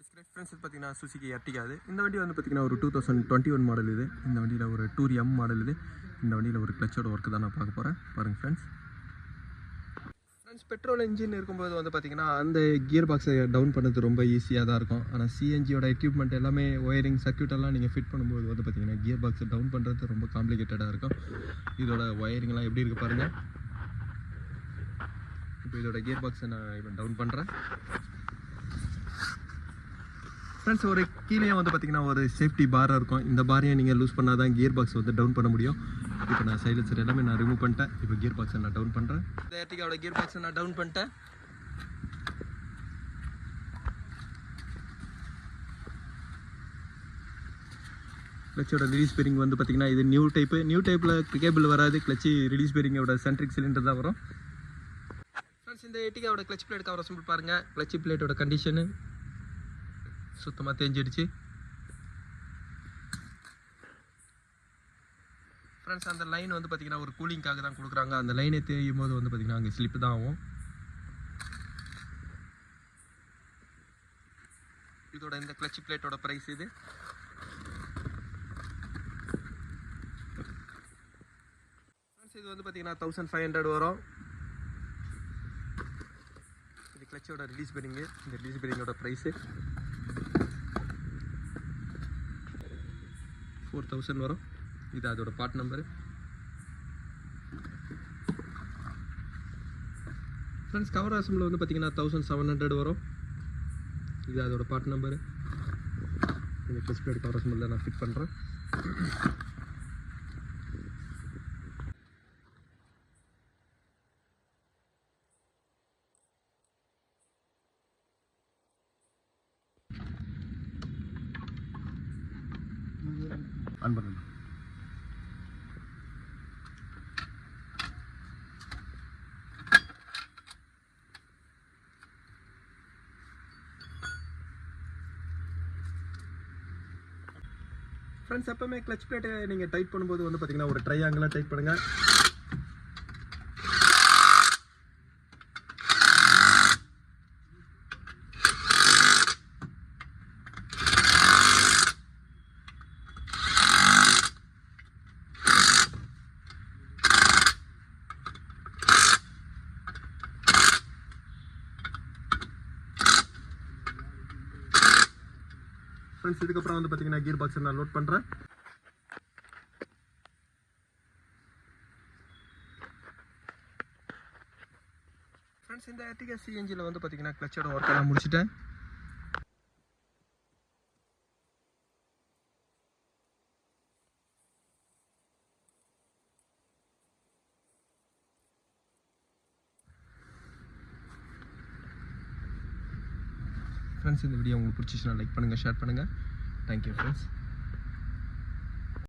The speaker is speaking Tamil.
ஃப்ரெண்ட்ஸ் இது பார்த்தீங்கன்னா சுசுகி எர்டிகா இது. இந்த வண்டி வந்து பார்த்தீங்கன்னா ஒரு 2021 மாடல் இது. இந்த வண்டியில் ஒரு டூர் எம் மாடல் இது. இந்த வண்டியில் ஒரு கிளச்சோட ஒர்க்கு தான் நான் பார்க்க போகிறேன். பாருங்கள் ஃப்ரெண்ட்ஸ். பெட்ரோல் இன்ஜின் இருக்கும்போது வந்து பார்த்தீங்கன்னா அந்த கியர் பாக்ஸை டவுன் பண்ணுறது ரொம்ப ஈஸியாக தான் இருக்கும். ஆனால் சிஎன்ஜியோட எக்யூப்மெண்ட் எல்லாமே ஒயரிங் சர்க்யூட் எல்லாம் நீங்கள் ஃபிட் பண்ணும்போது வந்து பார்த்தீங்கன்னா கியர் பாக்ஸை டவுன் பண்ணுறது ரொம்ப காம்ப்ளிகேட்டடாக இருக்கும். இதோட ஒயரிங்லாம் எப்படி இருக்குது பாருங்கள். இப்போ இதோட கியர் பாக்ஸை நான் இப்போ டவுன் பண்ணுறேன். ஃப்ரெண்ட்ஸ் ஒரு கீழே வந்து பார்த்தீங்கன்னா ஒரு சேஃப்டி பாராக இருக்கும். இந்த பாரையை நீங்கள் லூஸ் பண்ணால் தான் கியர் பாக்ஸ் வந்து டவுன் பண்ண முடியும். இப்போ நான் சைலன்சர் எல்லாமே நான் ரிமூவ் பண்ணிட்டேன். இப்போ கியர் பாக்ஸை நான் டவுன் பண்ணுறேன். இந்த எர்டிகாவோட கியர் பாக்ஸை நான் டவுன் பண்ணிட்டேன். கிளச்சோட ரிலீஸ் பேரிங் வந்து பார்த்தீங்கன்னா இது நியூ டைப்பில் கேபிள் வராது. கிளச்சி ரிலீஸ் பேரிங்கோட சென்ட்ரிக் சிலிண்டர் தான் வரும். ஃப்ரெண்ட்ஸ் இந்த எர்டிகாவோட கிளச் பிளேட் கவர் சிம்பிள் பாருங்கள். கிளச்சி பிளேட்டோட கண்டிஷனு சுத்தமாக தேஞ்சிடுச்சு. ஃப்ரெண்ட்ஸ் அந்த லைன் வந்து பார்த்திங்கன்னா ஒரு கூலிங்காக தான் கொடுக்குறாங்க. அந்த லைனை தேயும் போது வந்து பார்த்திங்கன்னா அங்கே ஸ்லிப்பு தான் ஆகும். இதோட இந்த கிளச் பிளேட்டோட ப்ரைஸ் இது. ஃப்ரெண்ட்ஸ் இது வந்து பார்த்திங்கன்னா 1500 வரும். இது கிளச்சோட ரிலீஸ் பேரிங்கு. இந்த ரிலீஸ் பேரிங்கோட ப்ரைஸு 4000 வரும். இது அதோட part number. Friends cover assemble வந்து பார்த்தீங்கன்னா 1700 வரும். இது அதோட பார்ட் நம்பரு. இந்த கிளச் பிளேட் கவர் அசம்பிளில் நான் ஃபிட் பண்ணுறேன். ஆன் பண்ணுங்க. ஃப்ரெண்ட்ஸ் எப்பவுமே கிளச் பிளேட்டை நீங்கள் டைட் பண்ணும்போது வந்து பார்த்தீங்கன்னா ஒரு ட்ரையாங்கிளாக டைட் பண்ணுங்கள். ஃப்ரெண்ட்ஸ் இதுக்கப்புறம் வந்து பார்த்தீங்கன்னா கியர் பாக்ஸை நான் லோட் பண்ணுறேன். ஃப்ரெண்ட்ஸ் இந்த எர்டிகா சிஎன்ஜியில் வந்து பார்த்தீங்கன்னா கிளச்சோட ஒர்க்கை நான் முடிச்சிட்டேன். ஃப்ரெண்ட்ஸ் இந்த வீடியோ உங்களுக்கு பிடிச்சிச்சுன்னா லைக் பண்ணுங்கள், ஷேர் பண்ணுங்கள். Thank you friends.